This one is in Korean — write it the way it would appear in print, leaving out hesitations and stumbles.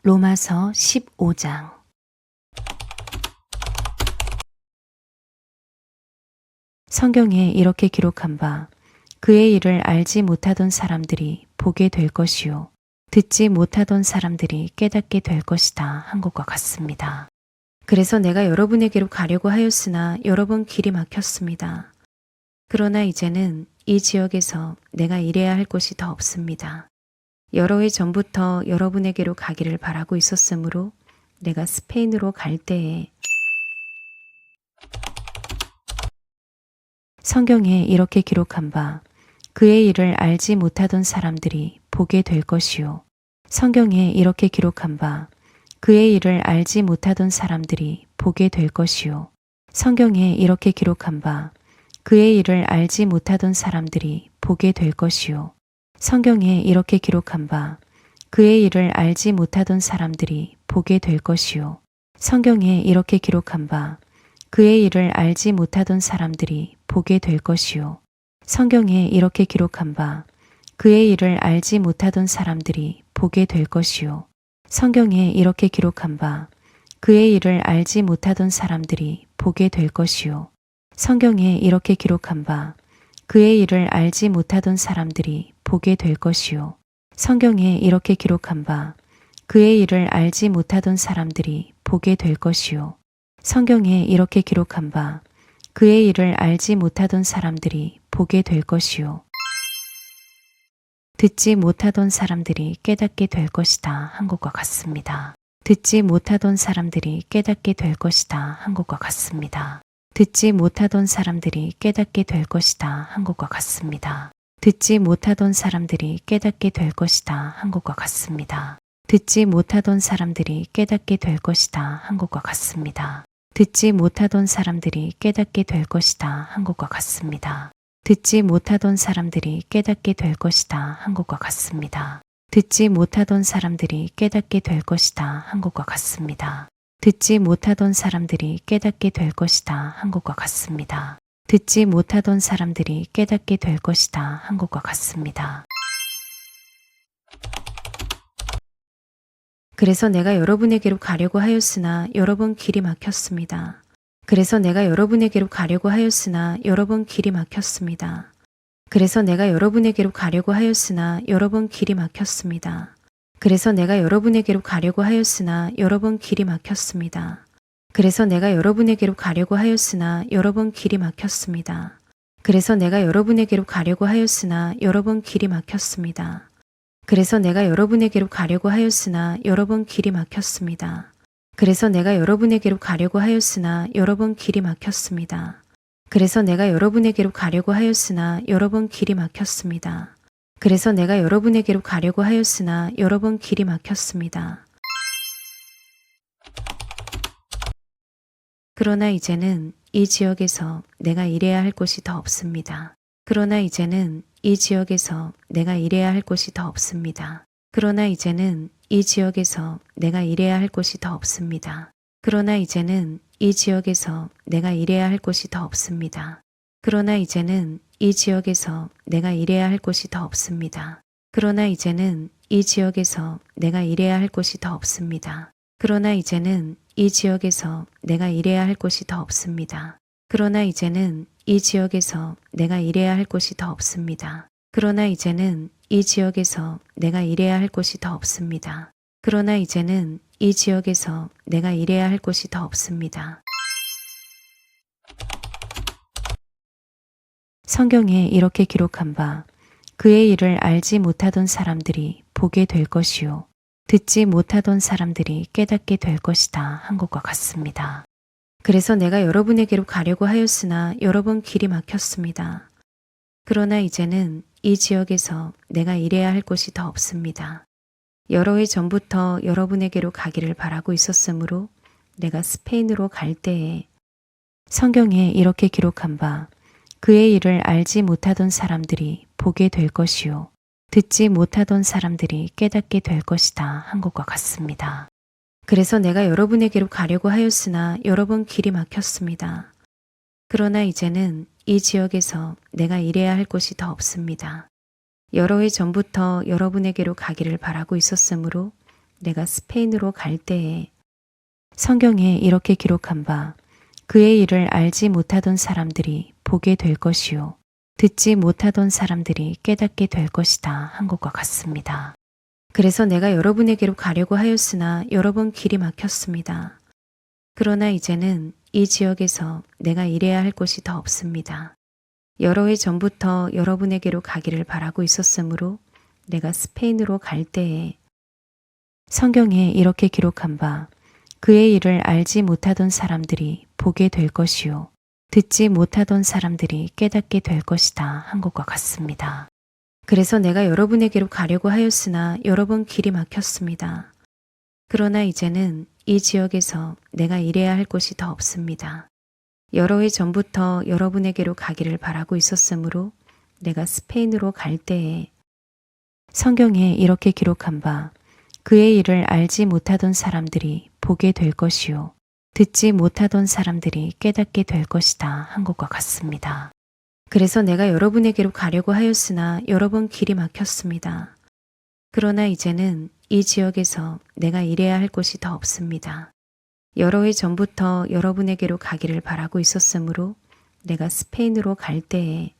로마서 15장. 성경에 이렇게 기록한 바 그의 일을 알지 못하던 사람들이 보게 될 것이요 듣지 못하던 사람들이 깨닫게 될 것이다 한 것과 같습니다. 그래서 내가 여러분에게로 가려고 하였으나 여러 번 길이 막혔습니다. 그러나 이제는 이 지역에서 내가 일해야 할 곳이 더 없습니다. 여러 해 전부터 여러분에게로 가기를 바라고 있었으므로 내가 스페인으로 갈 때에 성경에 이렇게 기록한 바 그의 일을 알지 못하던 사람들이 보게 될 것이요 성경에 이렇게 기록한 바 그의 일을 알지 못하던 사람들이 보게 될 것이요 성경에 이렇게 기록한 바 그의 일을 알지 못하던 사람들이 보게 될 것이요 성경에 이렇게 기록한 바 그의 일을 알지 못하던 사람들이 보게 될 것이요 성경에 이렇게 기록한 바 그의 일을 알지 못하던 사람들이 보게 될 것이요 성경에 이렇게 기록한 바 그의 일을 알지 못하던 사람들이 보게 될 것이요 성경에 이렇게 기록한 바 그의 일을 알지 못하던 사람들이 보게 될 것이요 성경에 이렇게 기록한 바 그의 일을 알지 못하던 사람들이 보게 될 것이요 성경에 이렇게 기록한 바 그의 일을 알지 못하던 사람들이 보게 될 것이요 성경에 이렇게 기록한 바 그의 일을 알지 못하던 사람들이 보게 될 것이요 듣지 못하던 사람들이 깨닫게 될 것이다 한 것과 같습니다. 듣지 못하던 사람들이 깨닫게 될 것이다 한 것과 같습니다. 듣지 못하던 사람들이 깨닫게 될 것이다 한 것과 같습니다. 듣지 못하던 사람들이 깨닫게 될 것이다 한 것과 같습니다. 듣지 못하던 사람들이 깨닫게 될 것이다 한 것과 같습니다. 듣지 못하던 사람들이 깨닫게 될 것이다 한 것과 같습니다. 듣지 못하던 사람들이 깨닫게 될 것이다 한 것과 같습니다. 듣지 못하던 사람들이 깨닫게 될 것이다 한 것과 같습니다. 듣지 못하던 사람들이 깨닫게 될 것이다 한 것과 같습니다. 듣지 못하던 사람들이 깨닫게 될 것이다 한 것과 같습니다. 그래서 내가 여러분에게로 가려고 하였으나 여러 번 길이 막혔습니다. 그래서 내가 여러분에게로 가려고 하였으나 여러 번 길이 막혔습니다. 그래서 내가 여러분에게로 가려고 하였으나 여러 번 길이 막혔습니다. 그래서 내가 여러분에게로 가려고 하였으나 여러 번 길이 막혔습니다. 그래서 내가 여러분에게로 가려고 하였으나 여러 번 길이 막혔습니다. 그래서 내가 여러분에게로 가려고 하였으나 여러 번 길이 막혔습니다. 그래서 내가 여러분에게로 가려고 하였으나 여러 번 길이 막혔습니다. 그래서 내가 여러분에게로 가려고 하였으나 여러 번 길이 막혔습니다. 그래서 내가 여러분에게로 가려고 하였으나 여러 번 길이 막혔습니다. 그래서 내가 여러분에게로 가려고 하였으나 여러 번 길이 막혔습니다. 그러나 이제는 이 지역에서 내가 일해야 할 곳이 더 없습니다. 그러나 이제는 이 지역에서 내가 일해야 할 곳이 더 없습니다. 그러나 이제는 이 지역에서 내가 일해야 할 곳이 더 없습니다. 그러나 이제는 이 지역에서 내가 일해야 할 곳이 더 없습니다. 그러나 이제는 이 지역에서 내가 일해야 할 곳이 더 없습니다. 그러나 이제는 이 지역에서 내가 일해야 할 곳이 더 없습니다. 그러나 이제는 이 지역에서 내가 일해야 할 곳이 더 없습니다. 그러나 이제는 이 지역에서 내가 일해야 할 곳이 더 없습니다. 그러나 이제는 이 지역에서 내가 일해야 할 곳이 더 없습니다. 그러나 이제는 이 지역에서 내가 일해야 할 곳이 더 없습니다. 성경에 이렇게 기록한 바 그의 일을 알지 못하던 사람들이 보게 될 것이요 듣지 못하던 사람들이 깨닫게 될 것이다 한 것과 같습니다. 그래서 내가 여러분에게로 가려고 하였으나 여러 번 길이 막혔습니다. 그러나 이제는 이 지역에서 내가 일해야 할 곳이 더 없습니다. 여러 해 전부터 여러분에게로 가기를 바라고 있었으므로 내가 스페인으로 갈 때에 성경에 이렇게 기록한 바 그의 일을 알지 못하던 사람들이 보게 될 것이요 듣지 못하던 사람들이 깨닫게 될 것이다 한 것과 같습니다. 그래서 내가 여러분에게로 가려고 하였으나 여러 번 길이 막혔습니다. 그러나 이제는 이 지역에서 내가 일해야 할 곳이 더 없습니다. 여러 해 전부터 여러분에게로 가기를 바라고 있었으므로 내가 스페인으로 갈 때에 성경에 이렇게 기록한 바 그의 일을 알지 못하던 사람들이 보게 될 것이요. 듣지 못하던 사람들이 깨닫게 될 것이다 한 것과 같습니다. 그래서 내가 여러분에게로 가려고 하였으나 여러 번 길이 막혔습니다. 그러나 이제는 이 지역에서 내가 일해야 할 곳이 더 없습니다. 여러 해 전부터 여러분에게로 가기를 바라고 있었으므로 내가 스페인으로 갈 때에 성경에 이렇게 기록한 바 그의 일을 알지 못하던 사람들이 보게 될 것이요. 듣지 못하던 사람들이 깨닫게 될 것이다 한 것과 같습니다. 그래서 내가 여러분에게로 가려고 하였으나 여러 번 길이 막혔습니다. 그러나 이제는 이 지역에서 내가 일해야 할 곳이 더 없습니다. 여러 해 전부터 여러분에게로 가기를 바라고 있었으므로 내가 스페인으로 갈 때에 성경에 이렇게 기록한 바 그의 일을 알지 못하던 사람들이 보게 될 것이요. 듣지 못하던 사람들이 깨닫게 될 것이다 한 것과 같습니다. 그래서 내가 여러분에게로 가려고 하였으나 여러 번 길이 막혔습니다. 그러나 이제는 이 지역에서 내가 일해야 할 곳이 더 없습니다. 여러 해 전부터 여러분에게로 가기를 바라고 있었으므로 내가 스페인으로 갈 때에